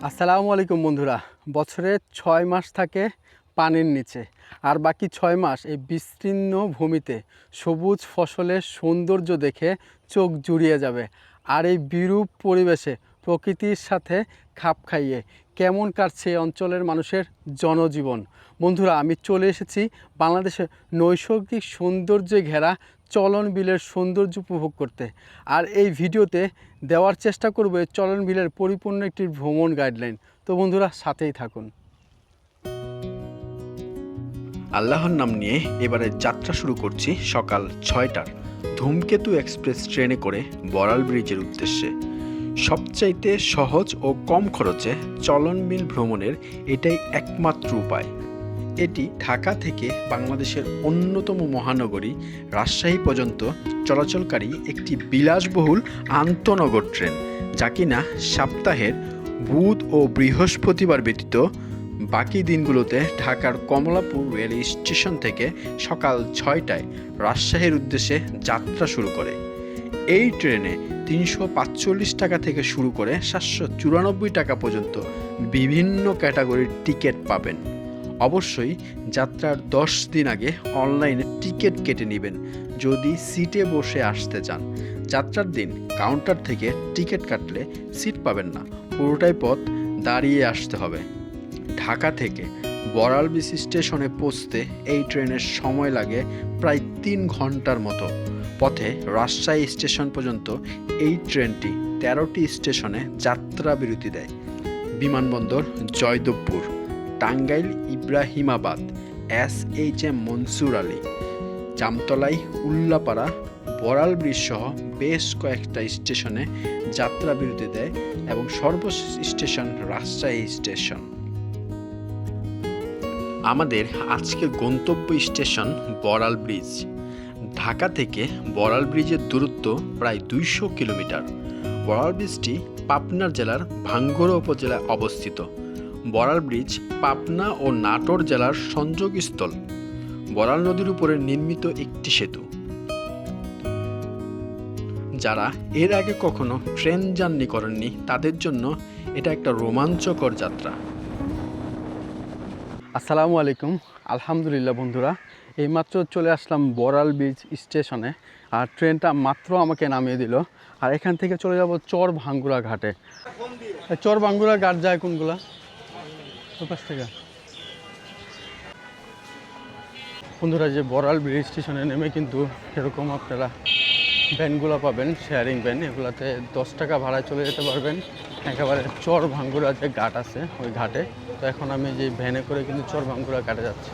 আসসালামু আলাইকুম বন্ধুরা। বছরে 6 মাস থাকে পানির নিচে, আর বাকি 6 মাস এই বিস্তীর্ণ ভূমিতে সবুজ ফসলের সৌন্দর্য দেখে চোখ জুড়িয়ে যাবে। আর এই বিরূপ পরিবেশে প্রকৃতির সাথে খাপ খাইয়ে কেমন কাটছে এই অঞ্চলের মানুষের জনজীবন। বন্ধুরা, আমি চলে এসেছি বাংলাদেশের নৈসর্গিক সৌন্দর্যে ঘেরা চলন বিলের সৌন্দর্য উপভোগ করতে। আর এই ভিডিওতে দেওয়ার চেষ্টা করব এই চলন বিলের পরিপূর্ণ একটি ভ্রমণ গাইডলাইন। তো বন্ধুরা, সাথেই থাকুন। আল্লাহর নাম নিয়ে এবারে যাত্রা শুরু করছি সকাল 6টার ধূমকেতু এক্সপ্রেস ট্রেনে করে বড়াল ব্রিজের উদ্দেশ্যে। সবচাইতে সহজ ও কম খরচে চলন বিল ভ্রমণের এটাই একমাত্র উপায়। এটি ঢাকা থেকে বাংলাদেশের অন্যতম মহানগরী রাজশাহী পর্যন্ত চলাচলকারী একটি বিলাসবহুল আন্তনগর ট্রেন, যা কিনা সপ্তাহের বুধ ও বৃহস্পতিবার ব্যতীত বাকি দিনগুলোতে ঢাকার কমলাপুর রেল স্টেশন থেকে সকাল 6টায় রাজশাহীর উদ্দেশ্যে যাত্রা শুরু করে। এই ট্রেনে 345 টাকা থেকে শুরু করে 794 টাকা পর্যন্ত বিভিন্ন ক্যাটাগরির টিকিট পাবেন। অবশ্যই যাত্রার 10 দিন আগে অনলাইনে টিকিট কেটে নেবেন যদি সিটে বসে আসতে চান। যাত্রার দিন কাউন্টার থেকে টিকিট কাটলে সিট পাবেন না, পুরোটাই পথ দাঁড়িয়ে আসতে হবে। ঢাকা থেকে বড়াল ব্রিজ স্টেশনে পৌঁছতে এই ট্রেনের সময় লাগে প্রায় 3 ঘন্টার মতো। পথে রাজশাহী স্টেশন পর্যন্ত এই ট্রেনটি 13টি স্টেশনে যাত্রা বিরতি দেয়। বিমানবন্দর জয়দেবপুর, টাঙ্গাইল ইব্রাহিমাবাদ, SHM মনসুর আলী, জামতলাই, উল্লাপাড়া, বড়াল ব্রিজ সহ বেশ কয়েকটা স্টেশনে যাত্রা বিরতি দেয় এবং সর্বশেষ স্টেশন রাজশাহী স্টেশন। আমাদের আজকের গন্তব্য স্টেশন বড়াল ব্রিজ। ঢাকা থেকে বড়াল ব্রিজের দূরত্ব প্রায় 200 কিলোমিটার। বড়াল ব্রিজটি পাবনা জেলার ভাঙ্গুড়া উপজেলায় অবস্থিত। বড়াল ব্রিজ পাবনা ও নাটোর জেলার সংযোগস্থল। বড়াল নদীর উপরে নির্মিত একটি সেতু। যারা এর আগে কখনো ট্রেন জার্নি করেননি তাদের জন্য এটা একটা রোমাঞ্চকর যাত্রা। আসসালামু আলাইকুম। আলহামদুলিল্লাহ বন্ধুরা, এইমাত্র চলে আসলাম বড়াল ব্রিজ স্টেশনে। আর ট্রেনটা মাত্র আমাকে নামিয়ে দিল। আর এখান থেকে চলে যাব চর ভাঙ্গুড়া ঘাটে। চর ভাঙ্গুড়া ঘাট যায় কোনগুলা? ওপাশ থেকে। বন্ধুরা, যে বড়াল ব্রিজ স্টেশনে নেমে কিন্তু এরকম আপনারা ভ্যানগুলো পাবেন, শেয়ারিং ভ্যান। এগুলাতে 10 টাকা ভাড়ায় চলে যেতে পারবেন একেবারে চর ভাঙ্গুড়া যে ঘাট আছে ওই ঘাটে। তো এখন আমি যে ভ্যানে করে কিন্তু চর ভাঙ্গুড়া ঘাটে যাচ্ছি।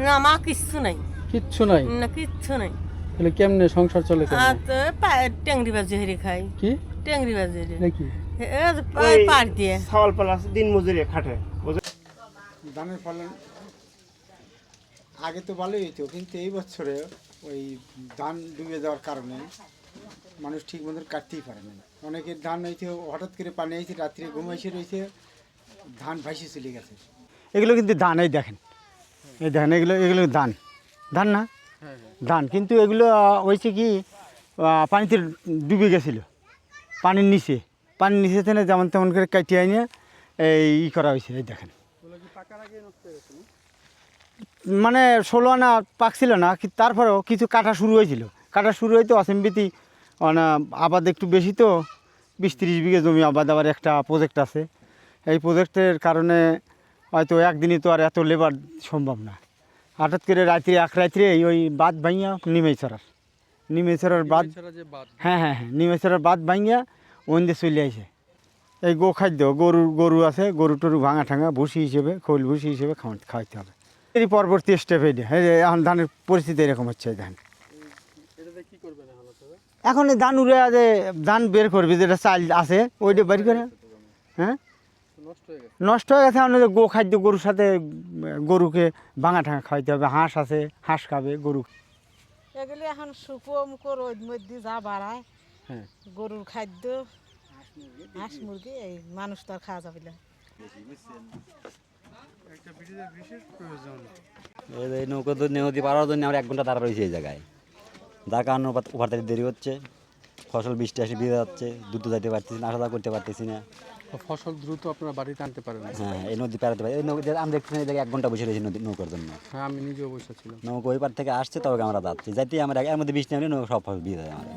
না মা কিচ্ছু নাই, কিচ্ছু নাই? না কিচ্ছু নাই। তাহলে কেমনে সংসার চলে? আর তো ট্যাংরি বাজি হেরে খাই। কি ট্যাংরি বাজি নাকি? পার দিয়ে সওয়াল পালা দিন মজুরি খাটে। ধানের ফলন আগে তো ভালোই হইতো, কিন্তু এই বছরে ওই ধান ডুবে যাওয়ার কারণে মানুষ ঠিক মতো কাটতেই পারে না। অনেকের ধান হয়েছে হঠাৎ করে পানি হয়েছে, রাত্রে ঘুমাইছে রয়েছে, ধান ভাসি চলে গেছে। এগুলো কিন্তু ধান, এই দেখেন, এই দেখেন, এগুলো এগুলো ধান, ধান না ধান, কিন্তু এগুলো হয়েছে কি পানিতে ডুবে গেছিলো, পানির নিচে থেকে যেমন তেমন করে কাটিয়ে এনে এই করা হয়েছে। এই দেখেন, মানে 16 আনা পাকছিল না, তারপরেও কিছু কাটা শুরু হয়েছিল। কাটা শুরু হইতো অসেম্বিতি আবাদ একটু বেশি, তো 20-30 বিঘে জমি আবাদ। আবার একটা প্রজেক্ট আছে, এই প্রজেক্টের কারণে হয়তো একদিনই তো আর এত লেবার সম্ভব না। হঠাৎ করে এক রাত্রে ওই বাঁধ ভাঙিয়া নিমেছড়ার বাঁধ, হ্যাঁ, নিমেছড়ার বাঁধ ভাঙিয়া ওইন্দে চলে আসে। এই গোখাদ্য গরু আছে, গরু টরু ভাঙা ঠাঙা ভুসি হিসেবে, খোল ভুসি হিসেবে খাওয়াইতে হবে। এই পরবর্তী স্টেপ এইটা, এখন ধানের পরিস্থিতি এরকম হচ্ছে। ধান এখন এই ধান উড়ে যে ধান বের করবে, যেটা চাল আছে ওইটা বের করে, হ্যাঁ নষ্ট হয়ে গেছে। আমাদের গোখাদ্য, গরুর সাথে গরুকে ভাঙা ঠাঙা খাওয়াইতে হবে। হাঁস আছে, হাঁস খাবে, গরু। এগুলি এখন শুকো মুখো রোদ মধ্যে যা বাড়ায়, গরুর খাদ্য হাঁস মুরগি এই মানুষ তো আর খাওয়া যাবে না। একটা ব্রিজের বিশেষ প্রয়োজন। এই নৌকো নদী পারার জন্য আমরা 1 ঘন্টা দাঁড়া রয়েছি এই জায়গায়, যার কারণে ওপার থেকে দেরি হচ্ছে, ফসল বৃষ্টি আসে ভিজে যাচ্ছে, দ্রুত যাইতে পারতেছি না, আসা যাওয়া করতে পারতেছি না। ফসল দ্রুত আপনারা বাড়িতে আনতে পারেন না। হ্যাঁ, এই নদী পারাতে পারি, এই নদী আমি দেখতেছি এই জায়গায় 1 ঘন্টা বসে রয়েছি নৌকার জন্য। হ্যাঁ, আমি নিজেও বসেছিলাম। নৌকো ওই পার থেকে আসছে, তবে আমরা যাচ্ছি, যাইতেই আমরা এর মধ্যে বৃষ্টি নামলে নৌকা সব ফসল ভিজে যায় আমাদের।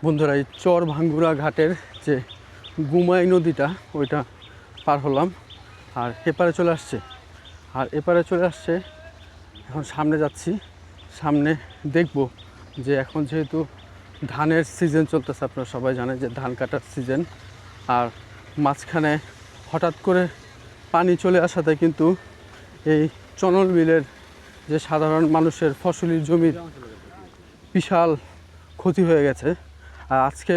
বন্ধুরা, এই চর ভাঙ্গুরা ঘাটের যে গুমাই নদীটা ওইটা পার হলাম, আর এপারে চলে আসছে, এখন সামনে যাচ্ছি। সামনে দেখব যে এখন যেহেতু ধানের সিজন চলতেছে, আপনারা সবাই জানেন যে ধান কাটার সিজন, আর মাঝখানে হঠাৎ করে পানি চলে আসাতে কিন্তু এই চনল বিলের যে সাধারণ মানুষের ফসলি জমির বিশাল ক্ষতি হয়ে গেছে। আর আজকে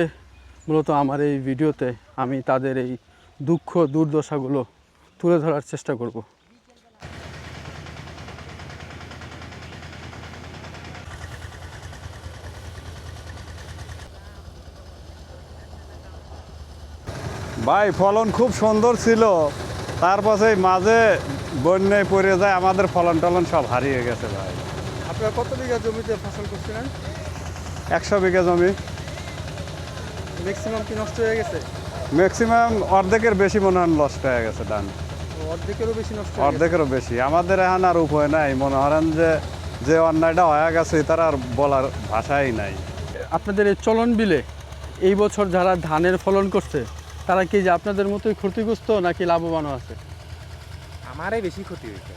মূলত আমার এই ভিডিওতে আমি তাদের এই দুঃখ দুর্দশাগুলো তুলে ধরার চেষ্টা করব। ভাই ফলন খুব সুন্দর ছিল, তারপরে মাঝে বন্যায় পড়ে যায়, আমাদের ফলন টলন সব হারিয়ে গেছে ভাই। আপনারা কত বিঘা জমিতে ফসল করছিলেন? 100 বিঘা জমি, ম্যাক্সিমাম কি নষ্ট হয়ে গেছে? ম্যাক্সিমাম অর্ধেকের বেশি মনে হয় নষ্ট হয়ে গেছে ধান, অর্ধেকেরও বেশি নষ্ট হয়ে গেছে। অর্ধেকেরও বেশি। আমাদের এখন আর উপায় নাই, মনে করেন যে অন্যায়টা হয়ে গেছে তার আর বলার ভাষাই নাই। আপনাদের এই চলন বিলে এই বছর যারা ধানের ফলন করছে তারা কি যে আপনাদের মতোই ক্ষতিগ্রস্ত নাকি লাভবানও আছে? আমারই বেশি ক্ষতি হয়েছে।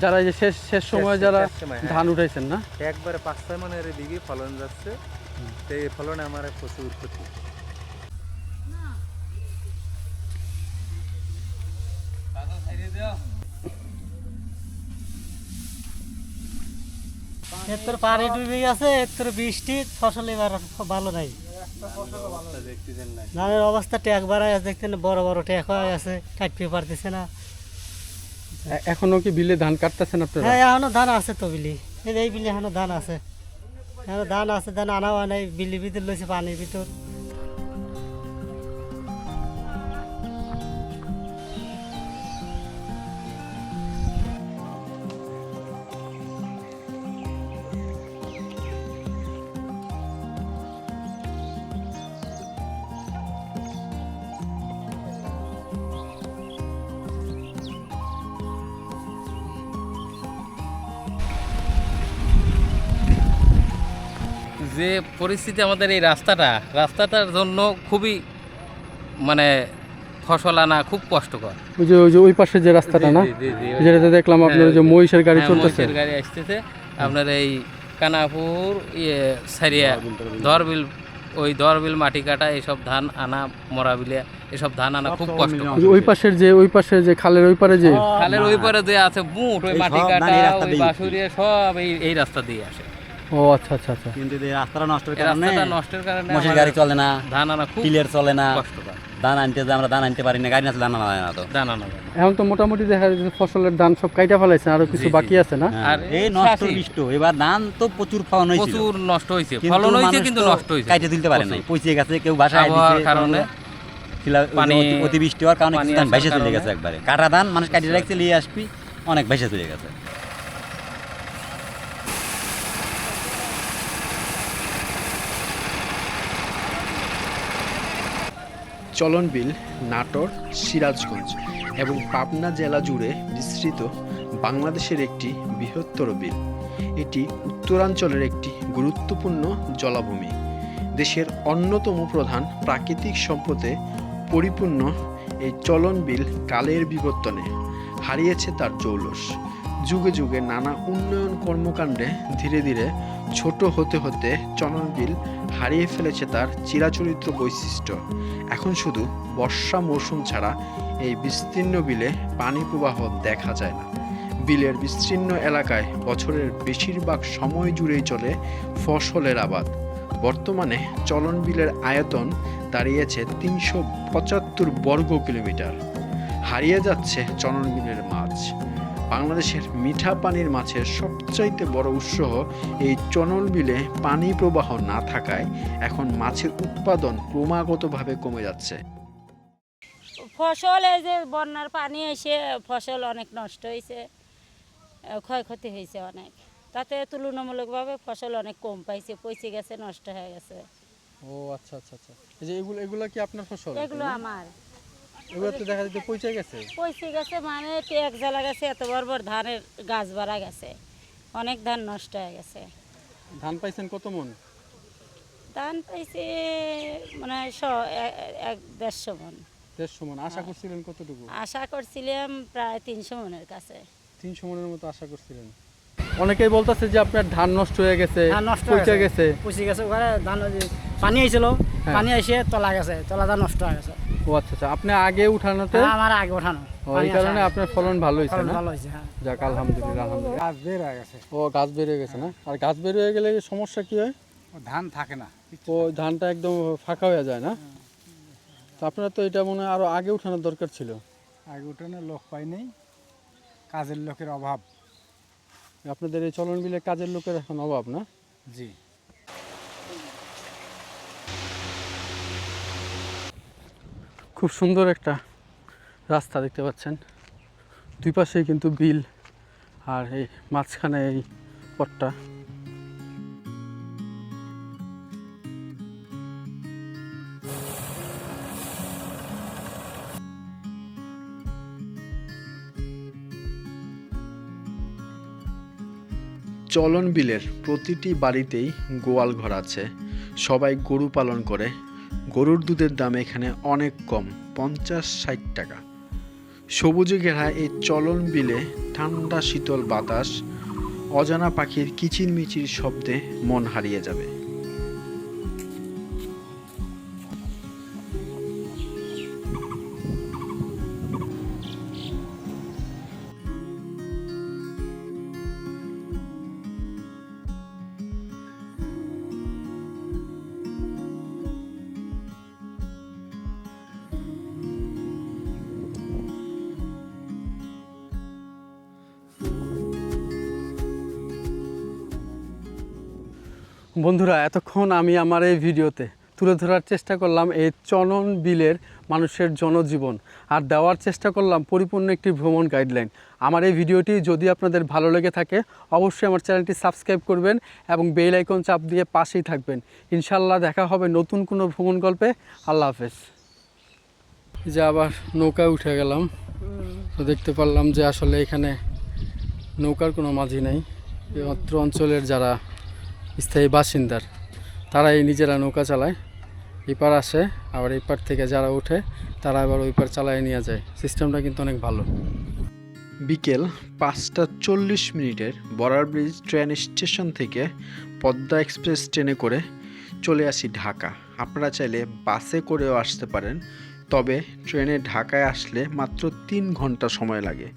যারা এই যে শেষ সময় যারা সময়, হ্যাঁ। ধান উঠাইছেন না, একবারে 5-6 মনের দিকে ফলন যাচ্ছে, তো এই ফলনে আমার প্রচুর ক্ষতি। এর পানি ডুবে গেছে, এর বৃষ্টি, ফসল এবার ভালো নাই। ধানের অবস্থা ট্যাক বাড়ায় দেখতেন, বড় বড় ট্যাক হয়ে গেছে, কাটতে পারতেছে না। এখনো কি বিলে ধান কাটতেছেন আপনারা? হ্যাঁ, এখনো ধান আছে তো বিলি, এই বিলে এখনো ধান আছে, ধান আনাও নাই, বিলি ভিতর লইছে পানির ভিতর। যে পরিস্থিতি আমাদের এই রাস্তাটার জন্য খুবই মানে ফসল আনা খুব কষ্টকর। ওই যে ওই পাশে যে রাস্তাটা না, যেটাতে দেখলাম আপনার যে মহিষের গাড়ি চলতেছে, মহিষের গাড়ি আসতেছে আপনার এই কানাপুর সারিয়া দরবিল, ওই দরবিল মাটি কাটা, এসব ধান আনা, মরা বিলে এসব ধান আনা খুব কষ্ট। ওই পাশের যে খালের ওই পারে, যে খালের ওই পারে যে আছে বুট, ওই মাটি কাটা, ওই বাঁশুড়িয়া সব এই রাস্তা দিয়ে আসে। ও আচ্ছা আচ্ছা আচ্ছা। কিন্তু এই রাস্তাটা নষ্টের কারণে মোষের গাড়ি চলে না, ধান আনা খুব টিলের চলে না, কষ্টকর। ধান আনতে যে আমরা ধান আনতে পারি না, গাড়ি না ধান আনা যায় না। তো ধান আনা যায় না। এখন তো মোটামুটি দেখা যাচ্ছে ফসলের ধান সব কাইটা ফেলাইছে, আরো কিছু বাকি আছে না? আর এই নষ্ট বৃষ্টি, এবার ধান তো প্রচুর ফলন হয়েছে, প্রচুর নষ্ট হয়েছে, ফলন হয়েছে কিন্তু নষ্ট হয়েছে, কাইটে তুলতে পারে নাই, পচে গেছে, কেউ বাসায় দিয়েছে কারণে, পানি অতিবৃষ্টি হওয়ার কারণে ধান ভেসে চলে গেছে একবারে। কাটা ধান মানুষ কাটিয়ে রাখছে, নিয়ে আসবি, অনেক ভেসে চলে গেছে। চলন বিল নাটোর, সিরাজগঞ্জ এবং পাবনা জেলা জুড়ে বিস্তৃত বাংলাদেশের একটি বৃহত্তর বিল। এটি উত্তরাঞ্চলের একটি গুরুত্বপূর্ণ জলাভূমি। দেশের অন্যতম প্রধান প্রাকৃতিক সম্পদে পরিপূর্ণ এই চলন বিল কালের বিবর্তনে হারিয়েছে তার জৌলস। যুগে যুগে নানা উন্নয়ন কর্মকাণ্ডে ধীরে ধীরে ছোট হতে হতে চলন বিল হারিয়ে ফেলেছে তার চিরাচরিত বৈশিষ্ট্য। এখন শুধু বর্ষা মৌসুম ছাড়া এই বিস্তীর্ণ বিলে পানি প্রবাহ দেখা যায় না। বিলের বিস্তীর্ণ এলাকায় বছরের বেশিরভাগ সময় জুড়েই চলে ফসলের আবাদ। বর্তমানে চলন বিলের আয়তন দাঁড়িয়েছে 375 বর্গ কিলোমিটার। হারিয়ে যাচ্ছে চলন বিলের মাছ। বাংলাদেশের মিঠা পানির মাছের সবচাইতে বড় উৎস এই চলন বিলে পানি প্রবাহ না থাকায় এখন মাছের উৎপাদন ক্রমাগতভাবে কমে যাচ্ছে। ফসল এই যে বন্যার পানি এসে ফসল অনেক নষ্ট হয়েছে, ক্ষয়ক্ষতি হয়েছে অনেক। তাতে তুলনামূলকভাবে ফসল অনেক কম পাইছে, পচে গেছে, নষ্ট হয়ে গেছে। ও আচ্ছা আচ্ছা আচ্ছা, এই যে এগুলো কি আপনার ফসল? এগুলো আমার। এগুলো তো দেখা যাচ্ছে পচে গেছে। পচে গেছে মানে টেক জ্বালা গেছে, এত বড় বড় ধানের গাছ বাড়া গেছে, অনেক ধান নষ্ট হয়ে গেছে। ধান পাইছেন কত মন? ধান পাইছে মানে 150 মন। 150 মন। আশা করছিলেন কতটুকু? আশা করছিলাম প্রায় 300 মনের কাছে। 300 মনের মতো আশা করছিলেন। অনেকেই বলতেছে যে আপনার ধান নষ্ট হয়ে গেছে, নষ্ট পচে গেছে। পচে গেছে, ওখানে ধান পানি আইছিল, পানি এসে তলা গেছে, তলা ধান নষ্ট হয়ে গেছে। ও আচ্ছা আচ্ছা, আপনি আগে উঠানোতে আমার আগে ওঠানো, এই কারণে আপনার ফলন ভালো হয়েছে না? ভালো হয়েছে। যাক আলহামদুলিল্লাহ আলহামদুলিল্লাহ। গাছ বের হয়ে গেছে, ও গাছ বেরিয়ে গেছে না? আর গাছ বের হয়ে গেলে সমস্যা কি হয়? ধান থাকে না, ও ধানটা একদম ফাঁকা হয়ে যায় না? তো আপনারা তো এটা মনে হয় আরো আগে উঠানোর দরকার ছিল। আগে উঠানোর লোক পাই নাই, কাজের লোকের অভাব। আপনাদের এই চলন বিলে কাজের লোকের এখন অভাব না? জি। খুব সুন্দর একটা রাস্তা দেখতে পাচ্ছেন, দুই পাশেই কিন্তু বিল, আর এই মাঝখানে এই পথটা। চলন বিলের প্রতিটি বাড়িতেই গোয়াল ঘর আছে। সবাই গরু পালন করে। গরুর দুধের দাম এখানে অনেক কম, 50-60 টাকা। সবুজে ঘেরা এই চলন বিলে ঠান্ডা শীতল বাতাস, অজানা পাখির কিচিরমিচির শব্দে মন হারিয়ে যাবে। বন্ধুরা, এতক্ষণ আমি আমার এই ভিডিওতে তুলে ধরার চেষ্টা করলাম এই চলন বিলের মানুষের জনজীবন, আর দেওয়ার চেষ্টা করলাম পরিপূর্ণ একটি ভ্রমণ গাইডলাইন। আমার এই ভিডিওটি যদি আপনাদের ভালো লেগে থাকে অবশ্যই আমার চ্যানেলটি সাবস্ক্রাইব করবেন এবং বেল আইকন চাপ দিয়ে পাশেই থাকবেন। ইনশাল্লাহ দেখা হবে নতুন কোনো ভ্রমণ গল্পে। আল্লাহ হাফেজ। যে আবার নৌকায় উঠে গেলাম, তো দেখতে পারলাম যে আসলে এখানে নৌকার কোনো মাঝি নেই। এই অত্র অঞ্চলের যারা স্থায়ী বাসিন্দার তারাই নিজেরা নৌকা চালায়, এপার আসে আবার এপার থেকে যারা ওঠে তারা আবার ওই পার চালায় নিয়ে যায়। সিস্টেমটা কিন্তু অনেক ভালো। বিকেল 5:40 বরার ব্রিজ ট্রেন স্টেশন থেকে পদ্মা এক্সপ্রেস ট্রেনে করে চলে আসি ঢাকা। আপনারা চাইলে বাসে করেও আসতে পারেন, তবে ট্রেনে ঢাকায় আসলে মাত্র 3 ঘন্টা সময় লাগে।